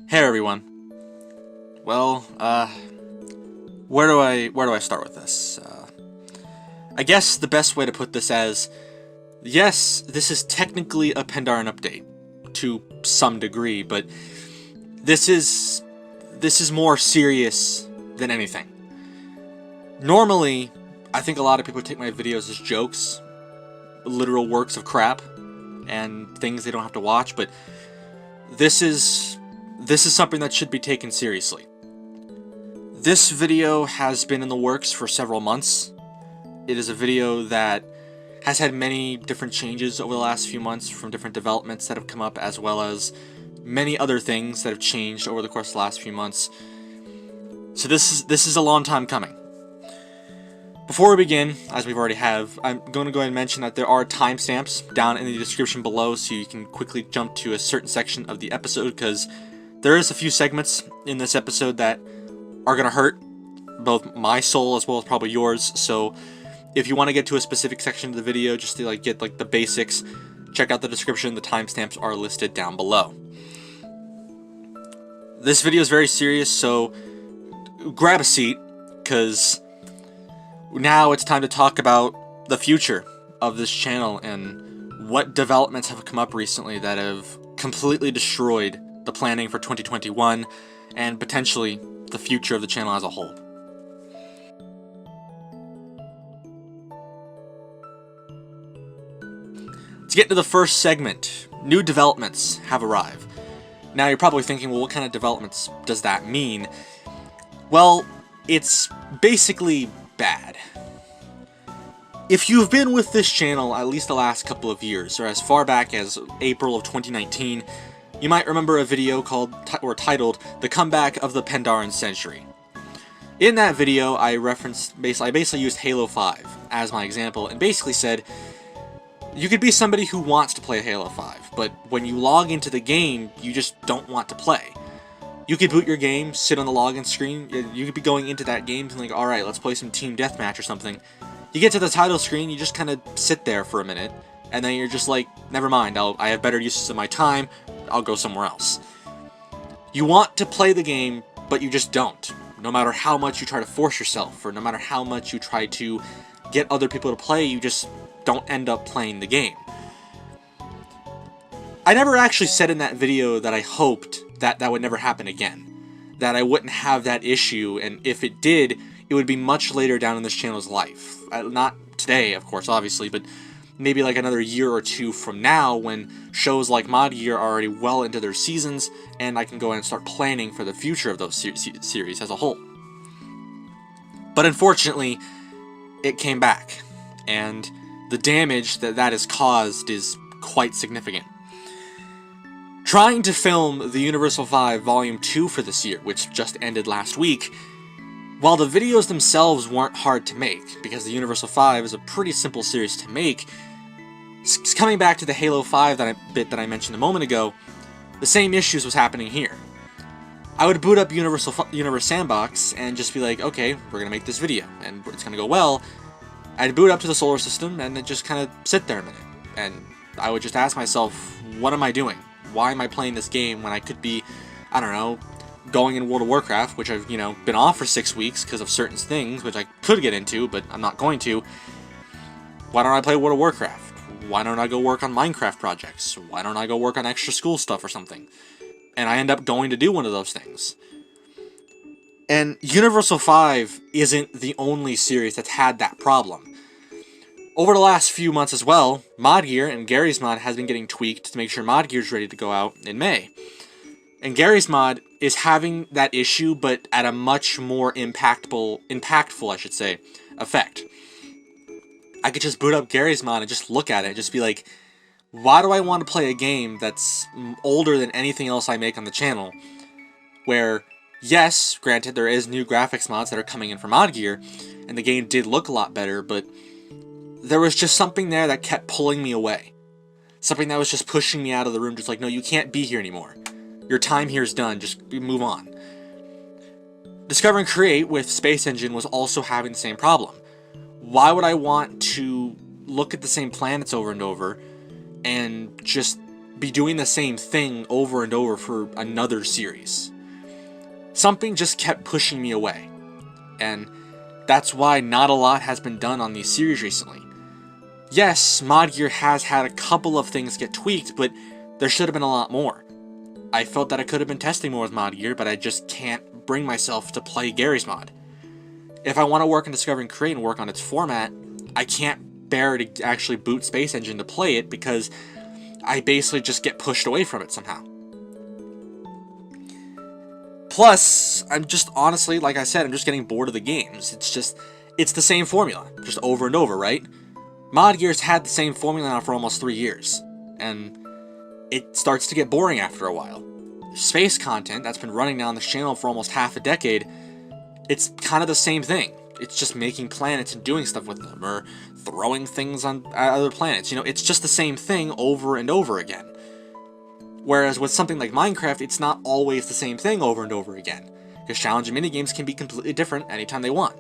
Hey everyone. Well, where do I start with this? I guess the best way to put this as, yes, this is technically a Pandaren update to some degree, but this is more serious than anything. Normally, I think a lot of people take my videos as jokes, literal works of crap, and things they don't have to watch, but this is something that should be taken seriously. This video has been in the works for several months. It is a video that has had many different changes over the last few months from different developments that have come up, as well as many other things that have changed over the course of the last few months. So this is a long time coming. Before we begin, as we've already have, I'm going to go ahead and mention that there are timestamps down in the description below, so you can quickly jump to a certain section of the episode, because there is a few segments in this episode that are going to hurt both my soul as well as probably yours. So if you want to get to a specific section of the video just to get the basics, check out the description. The timestamps are listed down below. This video is very serious, so grab a seat, because now it's time to talk about the future of this channel and what developments have come up recently that have completely destroyed the planning for 2021 and potentially the future of the channel as a whole. To get to the first segment, new developments have arrived. Now you're probably thinking, well, what kind of developments does that mean? Well, it's basically bad. If you've been with this channel at least the last couple of years, or as far back as April of 2019, you might remember a video titled "The Comeback of the Pandaren Century." In that video, I basically used Halo 5 as my example, and basically said, you could be somebody who wants to play Halo 5, but when you log into the game, you just don't want to play. You could boot your game, sit on the login screen, you could be going into that game and like, alright, let's play some team deathmatch or something. You get to the title screen, you just kind of sit there for a minute, and then you're just like, never mind, I have better uses of my time, I'll go somewhere else. You want to play the game, but you just don't. No matter how much you try to force yourself, or no matter how much you try to get other people to play, you just don't end up playing the game. I never actually said in that video that I hoped that would never happen again. That I wouldn't have that issue, and if it did, it would be much later down in this channel's life. Not today, of course, obviously, but maybe like another year or two from now, when shows like Mod Gear are already well into their seasons, and I can go and start planning for the future of those series as a whole. But unfortunately, it came back, and the damage that has caused is quite significant. Trying to film the Universal 5 Volume 2 for this year, which just ended last week, while the videos themselves weren't hard to make, because the Universal 5 is a pretty simple series to make, coming back to the Halo 5 bit that I mentioned a moment ago, the same issues was happening here. I would boot up Universe Sandbox and just be like, okay, we're gonna make this video, and it's gonna go well. I'd boot up to the solar system and then just kind of sit there a minute, and I would just ask myself, what am I doing? Why am I playing this game when I could be, I don't know, going in World of Warcraft, which I've, been off for 6 weeks because of certain things, which I could get into, but I'm not going to. Why don't I play World of Warcraft? Why don't I go work on Minecraft projects? Why don't I go work on extra school stuff or something? And I end up going to do one of those things. And Universal 5 isn't the only series that's had that problem. Over the last few months as well, Mod Gear and Gary's Mod has been getting tweaked to make sure Mod Gear is ready to go out in May. And Gary's Mod is having that issue, but at a much more impactful, I should say, effect. I could just boot up Gary's Mod and just look at it and just be like, why do I want to play a game that's older than anything else I make on the channel? Where, yes, granted, there is new graphics mods that are coming in for Mod Gear, and the game did look a lot better, but there was just something there that kept pulling me away. Something that was just pushing me out of the room, just like, no, you can't be here anymore. Your time here is done, just move on. Discover and Create with Space Engine was also having the same problem. Why would I want to look at the same planets over and over and just be doing the same thing over and over for another series. Something just kept pushing me away, and that's why not a lot has been done on these series recently. Yes, Mod Gear has had a couple of things get tweaked, but there should have been a lot more. I felt that I could have been testing more with Mod Gear, but I just can't bring myself to play Gary's mod. If I want to work on Discover and Create and work on its format, I can't bear to actually boot Space Engine to play it because I basically just get pushed away from it somehow. Plus, I'm just honestly, like I said, I'm just getting bored of the games. It's the same formula, just over and over, right? Mod Gear's had the same formula now for almost 3 years, and it starts to get boring after a while. Space content that's been running now on this channel for almost half a decade, it's kind of the same thing. It's just making planets and doing stuff with them, or throwing things on other planets. You know, it's just the same thing over and over again. Whereas with something like Minecraft, it's not always the same thing over and over again, because challenge and minigames can be completely different anytime they want.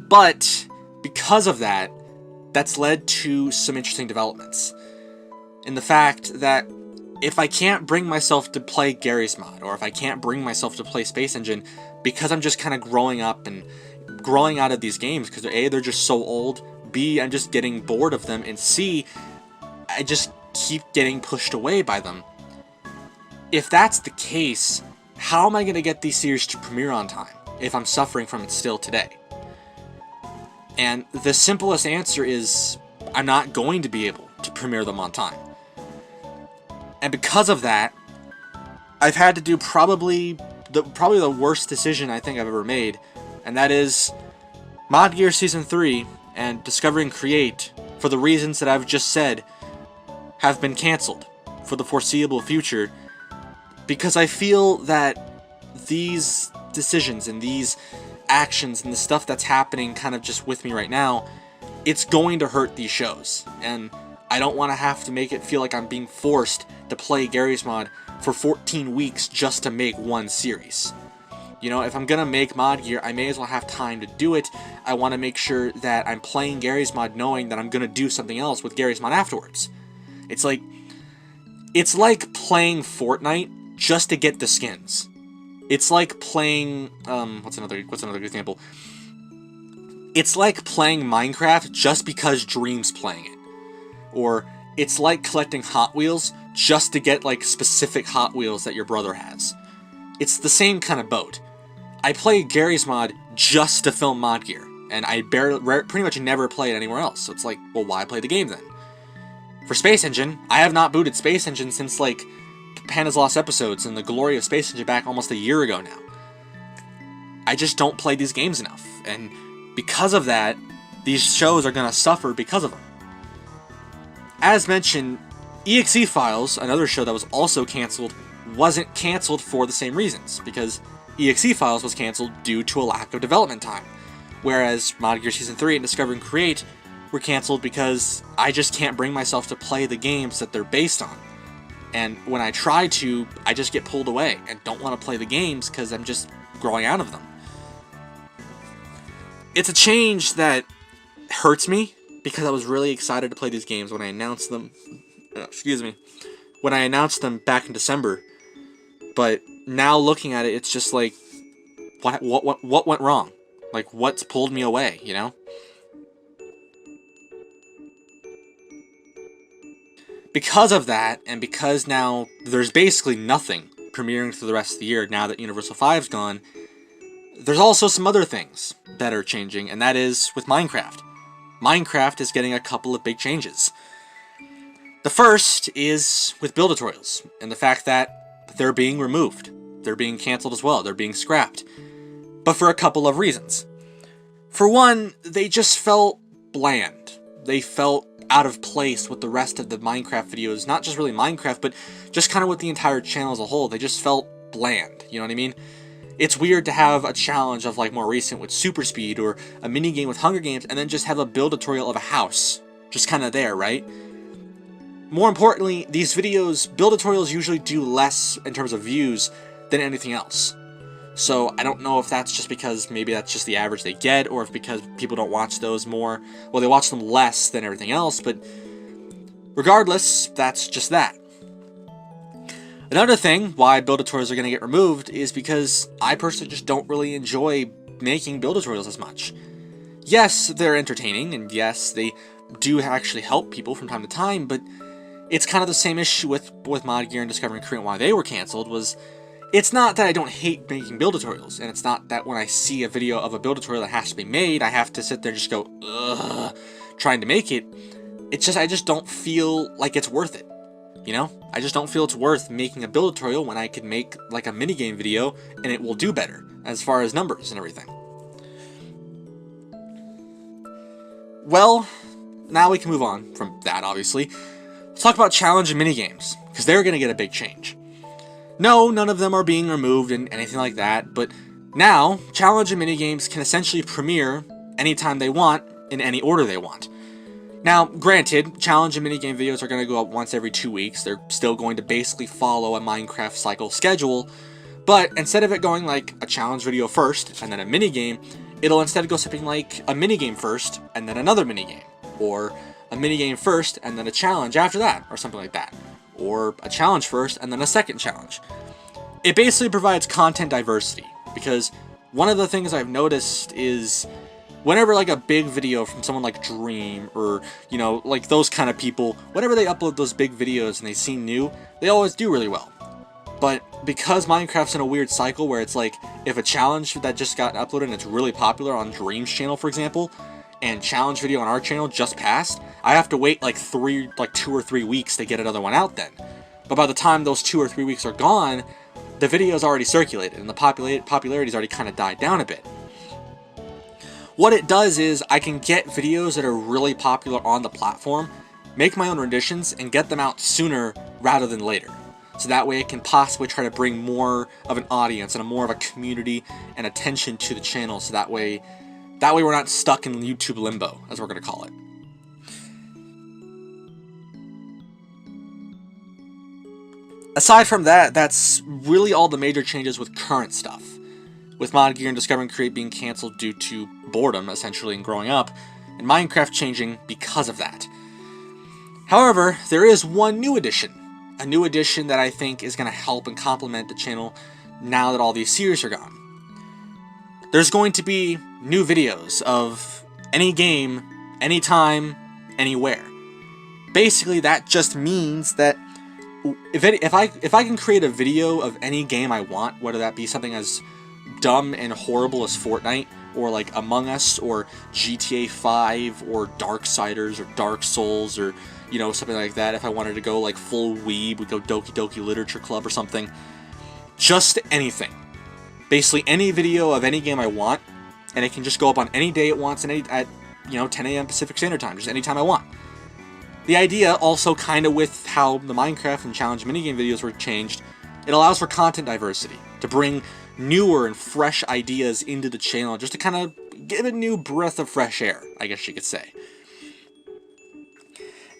But because of that, that's led to some interesting developments. In the fact that if I can't bring myself to play Gary's mod, or if I can't bring myself to play Space Engine, because I'm just kind of growing up and growing out of these games, because A, they're just so old, B, I'm just getting bored of them, and C, I just keep getting pushed away by them. If that's the case, how am I going to get these series to premiere on time if I'm suffering from it still today? And the simplest answer is I'm not going to be able to premiere them on time. And because of that, I've had to do probably the worst decision I think I've ever made, and that is Mod Gear Season 3 and Discover and Create, for the reasons that I've just said, have been cancelled for the foreseeable future, because I feel that these decisions and these actions and the stuff that's happening kind of just with me right now, it's going to hurt these shows, and I don't want to have to make it feel like I'm being forced to play Gary's mod for 14 weeks just to make one series. You know, if I'm gonna make Mod Gear, I may as well have time to do it. I want to make sure that I'm playing Gary's mod knowing that I'm gonna do something else with Gary's mod afterwards. It's like playing Fortnite just to get the skins. It's like playing what's another example? It's like playing Minecraft just because Dream's playing it. Or it's like collecting Hot Wheels just to get like specific Hot Wheels that your brother has. It's the same kind of boat. I play Gary's mod just to film Mod Gear, and I pretty much never play it anywhere else. So it's like, well, why play the game then? For Space Engine, I have not booted Space Engine since like Panda's Lost Episodes and the glory of Space Engine back almost a year ago now. I just don't play these games enough, and because of that, these shows are gonna suffer because of them. As mentioned, EXE Files, another show that was also cancelled, wasn't cancelled for the same reasons, because EXE Files was cancelled due to a lack of development time, whereas Mod Gear Season 3 and Discover and Create were cancelled because I just can't bring myself to play the games that they're based on. And when I try to, I just get pulled away and don't want to play the games because I'm just growing out of them. It's a change that hurts me because I was really excited to play these games when I announced them. When I announced them back in December. But now looking at it, it's just like, what went wrong? Like, what's pulled me away, you know? Because of that, and because now there's basically nothing premiering through the rest of the year now that Universal 5's gone, there's also some other things that are changing, and that is with Minecraft. Minecraft is getting a couple of big changes. The first is with build tutorials, and the fact that they're being removed. They're being cancelled as well. They're being scrapped. But for a couple of reasons. For one, they just felt bland. They felt out of place with the rest of the Minecraft videos. Not just really Minecraft, but just kind of with the entire channel as a whole. They just felt bland. You know what I mean? It's weird to have a challenge of like more recent with Super Speed or a mini game with Hunger Games and then just have a build tutorial of a house. Just kind of there, right? More importantly, these videos, build tutorials usually do less in terms of views than anything else. So I don't know if that's just because maybe that's just the average they get, or if because people don't watch those more. Well, they watch them less than everything else, but Regardless, that's just that. Another thing why build tutorials are going to get removed is because I personally just don't really enjoy making build tutorials as much. Yes, they're entertaining, and yes, they do actually help people from time to time, but it's kind of the same issue with Mod Gear and Discover and Create why they were canceled. Was it's not that I don't hate making build tutorials, and it's not that when I see a video of a build tutorial that has to be made, I have to sit there and just go, ugh, trying to make it. It's just, I just don't feel like it's worth it. You know? I just don't feel it's worth making a build tutorial when I could make like a minigame video and it will do better as far as numbers and everything. Well, now we can move on from that, obviously. Let's talk about challenge and minigames, because they're going to get a big change. No, none of them are being removed and anything like that, but now, challenge and minigames can essentially premiere anytime they want, in any order they want. Now, granted, challenge and minigame videos are going to go up once every 2 weeks. They're still going to basically follow a Minecraft cycle schedule, but instead of it going like a challenge video first and then a minigame, it'll instead go something like a minigame first and then another minigame, or a minigame first and then a challenge after that, or something like that, or a challenge first and then a second challenge. It basically provides content diversity, because one of the things I've noticed is whenever like a big video from someone like Dream or, you know, like those kind of people, whenever they upload those big videos and they seem new, they always do really well. But because Minecraft's in a weird cycle where it's like, if a challenge that just got uploaded and it's really popular on Dream's channel, for example, and challenge video on our channel just passed, I have to wait like 2 or 3 weeks to get another one out then. But by the time those 2 or 3 weeks are gone, the video's already circulated and the popularity's already kind of died down a bit. What it does is I can get videos that are really popular on the platform, make my own renditions, and get them out sooner rather than later. So that way it can possibly try to bring more of an audience and more of a community and attention to the channel, so that way we're not stuck in YouTube limbo, as we're going to call it. Aside from that, that's really all the major changes with current stuff. With Mod Gear and Discover and Create being cancelled due to boredom, essentially, and growing up, and Minecraft changing because of that. However, there is one new addition. A new addition that I think is going to help and complement the channel now that all these series are gone. There's going to be new videos of any game, anytime, anywhere. Basically, that just means that if I can create a video of any game I want, whether that be something as dumb and horrible as Fortnite, or like Among Us, or GTA 5, or Darksiders, or Dark Souls, or, you know, something like that. If I wanted to go like full weeb, we'd go Doki Doki Literature Club or something. Just anything. Basically any video of any game I want, and it can just go up on any day it wants, and at 10 a.m. Pacific Standard Time, just anytime I want. The idea, also kind of with how the Minecraft and Challenge minigame videos were changed, it allows for content diversity, to bring newer and fresh ideas into the channel, just to kind of give a new breath of fresh air, I guess you could say.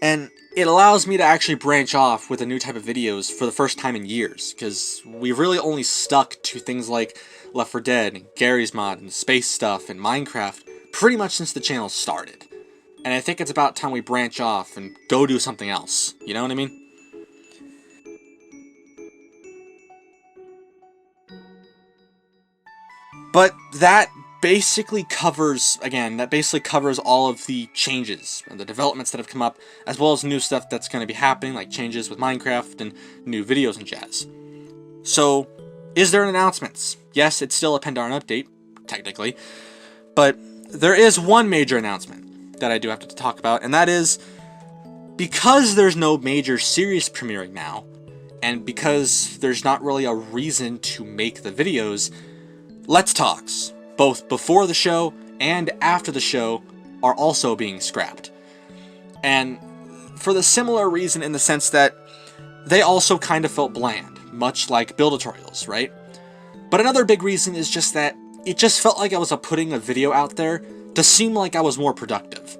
And it allows me to actually branch off with a new type of videos for the first time in years, because we've really only stuck to things like Left 4 Dead, and Gary's Mod, and space stuff, and Minecraft, pretty much since the channel started. And I think it's about time we branch off and go do something else, you know what I mean? But that basically covers, all of the changes and the developments that have come up, as well as new stuff that's going to be happening, like changes with Minecraft and new videos and jazz. So, is there an announcements? Yes, it's still a Pandaren update, technically, but there is one major announcement that I do have to talk about, and that is, because there's no major series premiering now, and because there's not really a reason to make the videos, Let's Talks, both before the show and after the show, are also being scrapped. And for the similar reason, in the sense that they also kind of felt bland, much like build tutorials, right? But another big reason is just that it just felt like I was putting a video out there to seem like I was more productive.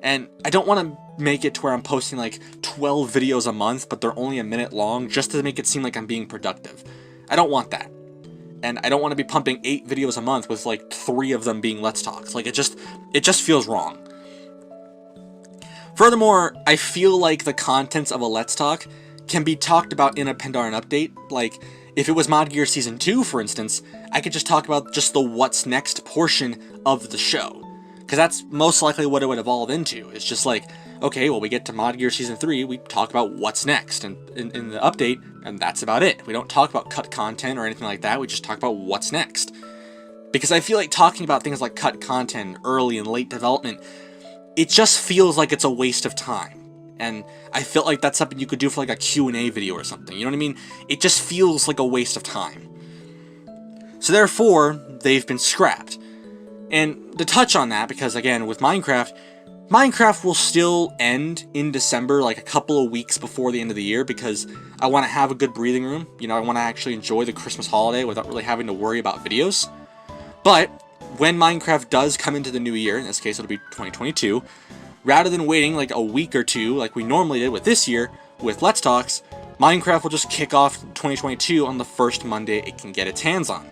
And I don't want to make it to where I'm posting like 12 videos a month, but they're only a minute long, just to make it seem like I'm being productive. I don't want that. And I don't want to be pumping 8 videos a month with like 3 of them being Let's Talks. Like, it just feels wrong. Furthermore, I feel like the contents of a Let's Talk can be talked about in a Pandaren update. Like, if it was Mod Gear Season 2, for instance, I could just talk about just the what's next portion of the show. Because that's most likely what it would evolve into. It's just like, okay, well, we get to Mod Gear Season 3, we talk about what's next in the update, and that's about it. We don't talk about cut content or anything like that, we just talk about what's next. Because I feel like talking about things like cut content, early and late development, it just feels like it's a waste of time. And I felt like that's something you could do for like a Q&A video or something, you know what I mean? It just feels like a waste of time. So therefore, they've been scrapped. And to touch on that, because again, with Minecraft will still end in December, like a couple of weeks before the end of the year, because I want to have a good breathing room. You know, I want to actually enjoy the Christmas holiday without really having to worry about videos. But when Minecraft does come into the new year, in this case it'll be 2022, rather than waiting like a week or two like we normally did with this year with Let's Talks, Minecraft will just kick off 2022 on the first Monday it can get its hands on.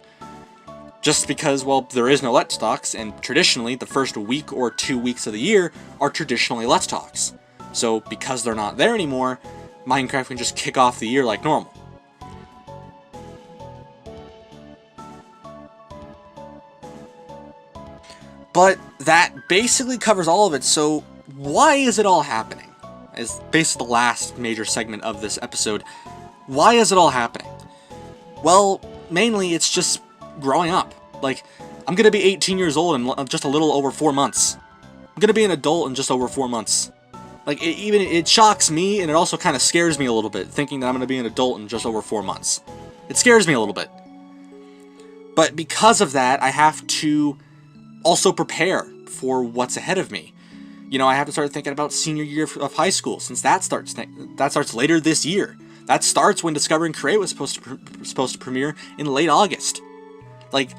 Just because, well, there is no Let's Talks, and traditionally the first week or 2 weeks of the year are traditionally Let's Talks. So because they're not there anymore, Minecraft can just kick off the year like normal. But that basically covers all of it, so why is it all happening? Is basically the last major segment of this episode. Why is it all happening? Well, mainly it's just growing up. Like, I'm gonna be 18 years old in just a little over 4 months. I'm gonna be an adult in just over 4 months. Like, it shocks me, and it also kind of scares me a little bit, thinking that I'm gonna be an adult in just over 4 months. It scares me a little bit. But because of that, I have to also prepare for what's ahead of me. You know, I have to start thinking about senior year of high school, since that starts later this year. That starts when Discover and Create was supposed to premiere in late August. Like,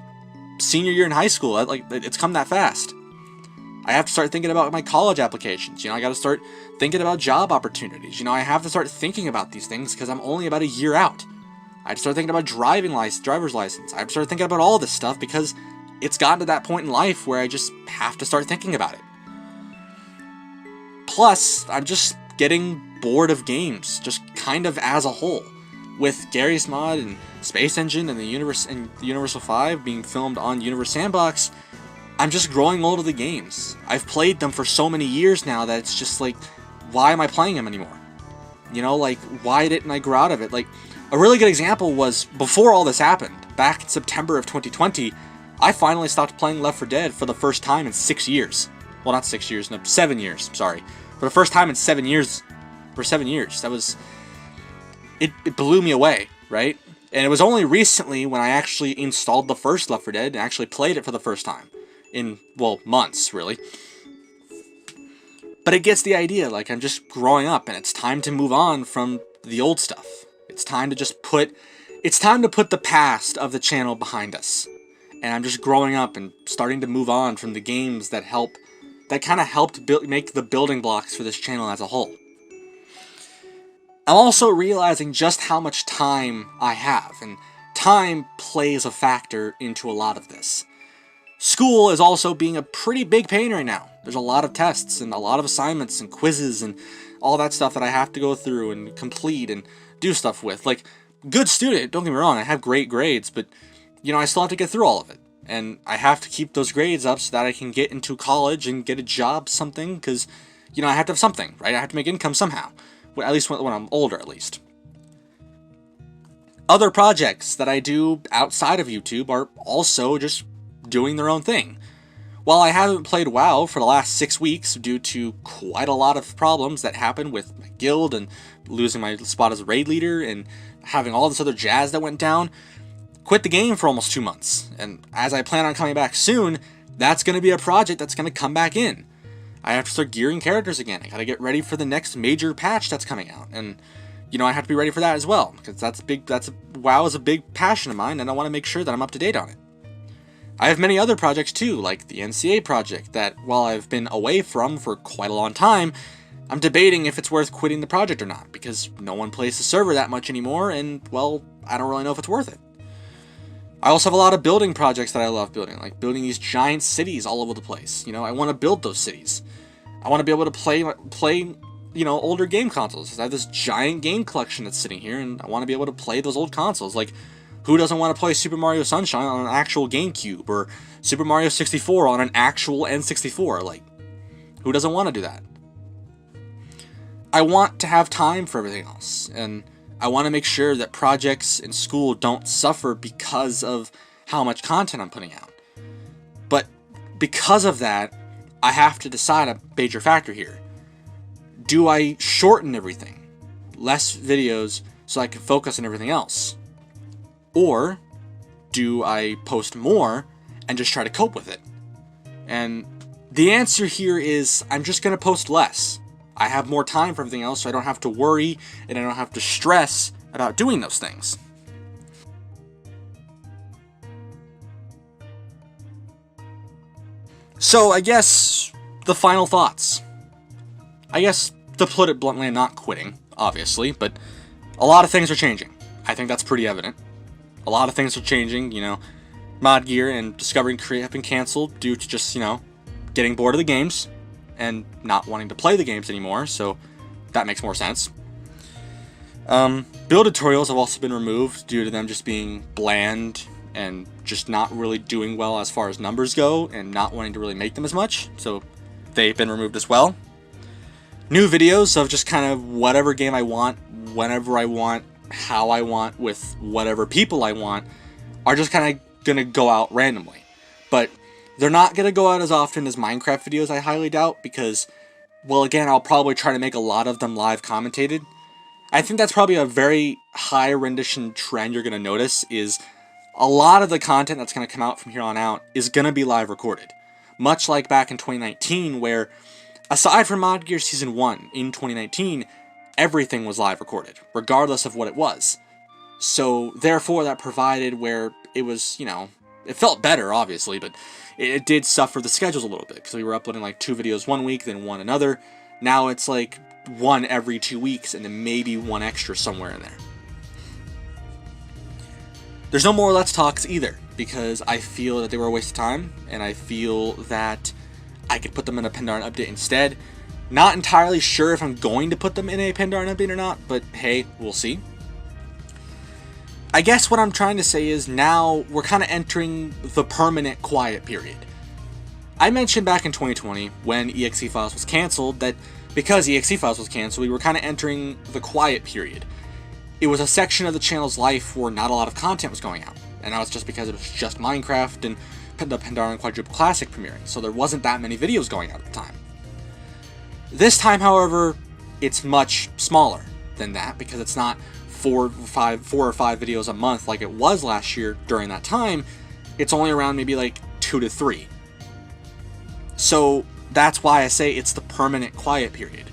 senior year in high school, like, it's come that fast. I have to start thinking about my college applications. You know, I got to start thinking about job opportunities. You know, I have to start thinking about these things because I'm only about a year out. I have to start thinking about driver's license. I have to start thinking about all this stuff because it's gotten to that point in life where I just have to start thinking about it. Plus, I'm just getting bored of games, just kind of as a whole. With Gary's Mod and Space Engine and the Universal 5 being filmed on Universe Sandbox, I'm just growing old of the games. I've played them for so many years now that it's just like, why am I playing them anymore? You know, like, why didn't I grow out of it? Like, a really good example was, before all this happened, back in September of 2020, I finally stopped playing Left 4 Dead for the first time in 6 years. Well, not 6 years, no, 7 years, sorry. For the first time in 7 years. For 7 years. That was... It blew me away, right? And it was only recently when I actually installed the first Left 4 Dead and actually played it for the first time. In, well, months, really. But it gets the idea, like, I'm just growing up, and it's time to move on from the old stuff. It's time to just put... It's time to put the past of the channel behind us. And I'm just growing up and starting to move on from the games that kind of helped make the building blocks for this channel as a whole. I'm also realizing just how much time I have, and time plays a factor into a lot of this. School is also being a pretty big pain right now. There's a lot of tests and a lot of assignments and quizzes and all that stuff that I have to go through and complete and do stuff with. Like, good student, don't get me wrong, I have great grades, but, you know, I still have to get through all of it. And I have to keep those grades up so that I can get into college and get a job, something, because, you know, I have to have something, right? I have to make income somehow. Well, at least when I'm older, at least. Other projects that I do outside of YouTube are also just doing their own thing. While I haven't played WoW for the last 6 weeks due to quite a lot of problems that happened with my guild and losing my spot as raid leader and having all this other jazz that went down, quit the game for almost 2 months. And as I plan on coming back soon, that's going to be a project that's going to come back in. I have to start gearing characters again. I gotta get ready for the next major patch that's coming out. And, you know, I have to be ready for that as well. Because WoW is a big passion of mine, and I want to make sure that I'm up to date on it. I have many other projects too, like the NCA project, that while I've been away from for quite a long time, I'm debating if it's worth quitting the project or not, because no one plays the server that much anymore, and, well, I don't really know if it's worth it. I also have a lot of building projects that I love building, like building these giant cities all over the place. You know, I want to build those cities. I want to be able to play older game consoles. I have this giant game collection that's sitting here, and I want to be able to play those old consoles. Like, who doesn't want to play Super Mario Sunshine on an actual GameCube, or Super Mario 64 on an actual N64? Like, who doesn't want to do that? I want to have time for everything else, and I want to make sure that projects in school don't suffer because of how much content I'm putting out. But because of that, I have to decide a major factor here. Do I shorten everything? Less videos so I can focus on everything else? Or do I post more and just try to cope with it? And the answer here is I'm just going to post less. I have more time for everything else, so I don't have to worry and I don't have to stress about doing those things. So I guess the final thoughts. I guess, to put it bluntly, I'm not quitting, obviously, but a lot of things are changing. I think that's pretty evident. A lot of things are changing, Mod Gear and Discovering Create have been canceled due to just, getting bored of the games and not wanting to play the games anymore, so that makes more sense. Build tutorials have also been removed due to them just being bland and just not really doing well as far as numbers go and not wanting to really make them as much, so they've been removed as well. New videos of just kind of whatever game I want, whenever I want, how I want, with whatever people I want, are just kind of going to go out randomly. But they're not going to go out as often as Minecraft videos, I highly doubt, because, well, again, I'll probably try to make a lot of them live commentated. I think that's probably a very high rendition trend you're going to notice, is a lot of the content that's going to come out from here on out is going to be live recorded. Much like back in 2019, where aside from Mod Gear Season 1 in 2019, everything was live recorded, regardless of what it was. So, therefore, that provided where it was, it felt better, obviously, but it did suffer the schedules a little bit, because we were uploading like 2 videos one week, then one another. Now it's like one every 2 weeks, and then maybe one extra somewhere in there. There's no more Let's Talks either, because I feel that they were a waste of time, and I feel that I could put them in a Pandarin update instead. Not entirely sure if I'm going to put them in a Pandarin update or not, but hey, we'll see. I guess what I'm trying to say is now we're kind of entering the permanent quiet period. I mentioned back in 2020, when EXE Files was cancelled, that because EXE Files was cancelled, we were kind of entering the quiet period. It was a section of the channel's life where not a lot of content was going out, and that was just because it was just Minecraft and the Pandarin Quadruple Classic premiering, so there wasn't that many videos going out at the time. This time, however, it's much smaller than that, because it's not 4 or 5 videos a month like it was last year during that time. It's only around maybe like 2 to 3. So that's why I say it's the permanent quiet period.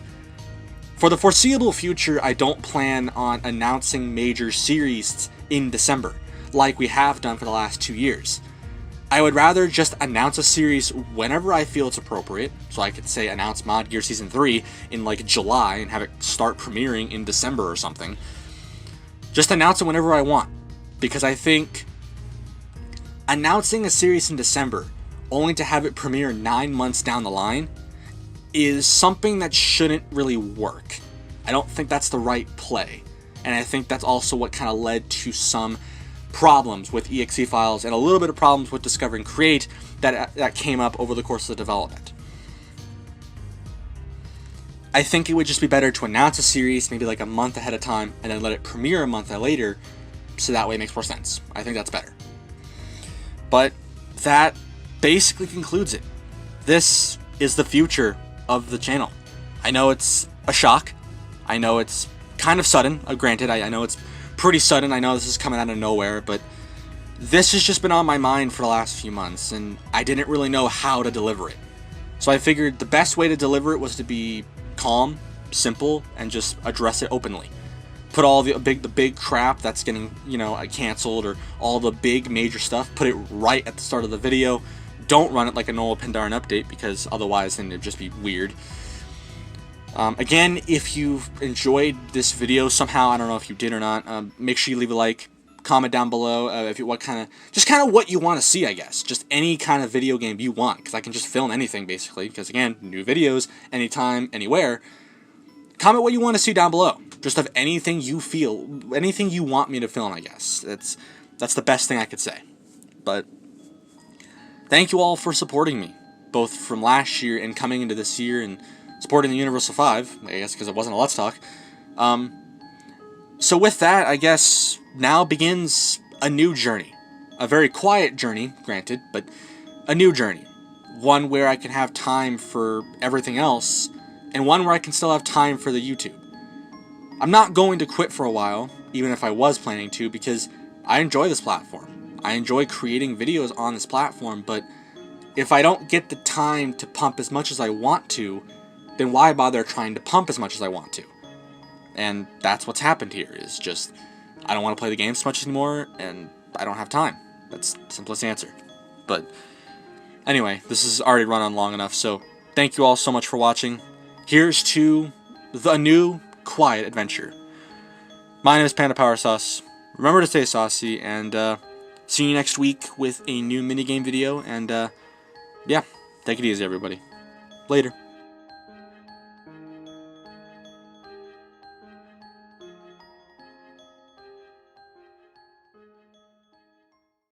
For the foreseeable future, I don't plan on announcing major series in December, like we have done for the last 2 years. I would rather just announce a series whenever I feel it's appropriate, so I could say announce Mod Gear Season 3 in like July and have it start premiering in December or something. Just announce it whenever I want, because I think announcing a series in December only to have it premiere 9 months down the line is something that shouldn't really work. I don't think that's the right play, and I think that's also what kind of led to some problems with EXE Files and a little bit of problems with Discovering Create that came up over the course of the development. I think it would just be better to announce a series maybe like a month ahead of time and then let it premiere a month later, so that way it makes more sense. I think that's better. But that basically concludes it. This is the future of the channel. I know it's a shock. I know it's kind of sudden. Granted, I know it's pretty sudden. I know this is coming out of nowhere, but this has just been on my mind for the last few months, and I didn't really know how to deliver it. So I figured the best way to deliver it was to be calm, simple, and just address it openly. Put all the big crap that's getting, canceled, or all the big major stuff, put it right at the start of the video. Don't run it like a normal Pandarin update, because otherwise then it'd just be weird. Again, if you've enjoyed this video somehow, I don't know if you did or not, make sure you leave a like, comment down below if you, what kind of what you want to see, I guess. Just any kind of video game you want, because I can just film anything basically. Because again, new videos, anytime, anywhere. Comment what you want to see down below. Just of anything you feel, anything you want me to film, I guess. That's the best thing I could say. But thank you all for supporting me, both from last year and coming into this year, and supporting the Universal 5, I guess, because it wasn't a Let's Talk. So with that, I guess now begins a new journey. A very quiet journey, granted, but a new journey. One where I can have time for everything else, and one where I can still have time for the YouTube. I'm not going to quit for a while, even if I was planning to, because I enjoy this platform. I enjoy creating videos on this platform, but if I don't get the time to pump as much as I want to, then why bother trying to pump as much as I want to? And that's what's happened here, is just, I don't want to play the game so much anymore, and I don't have time. That's the simplest answer. But anyway, this has already run on long enough, so thank you all so much for watching. Here's to the new quiet adventure. My name is PandaPowerSauce. Remember to stay saucy, and see you next week with a new minigame video, and yeah, take it easy everybody. Later.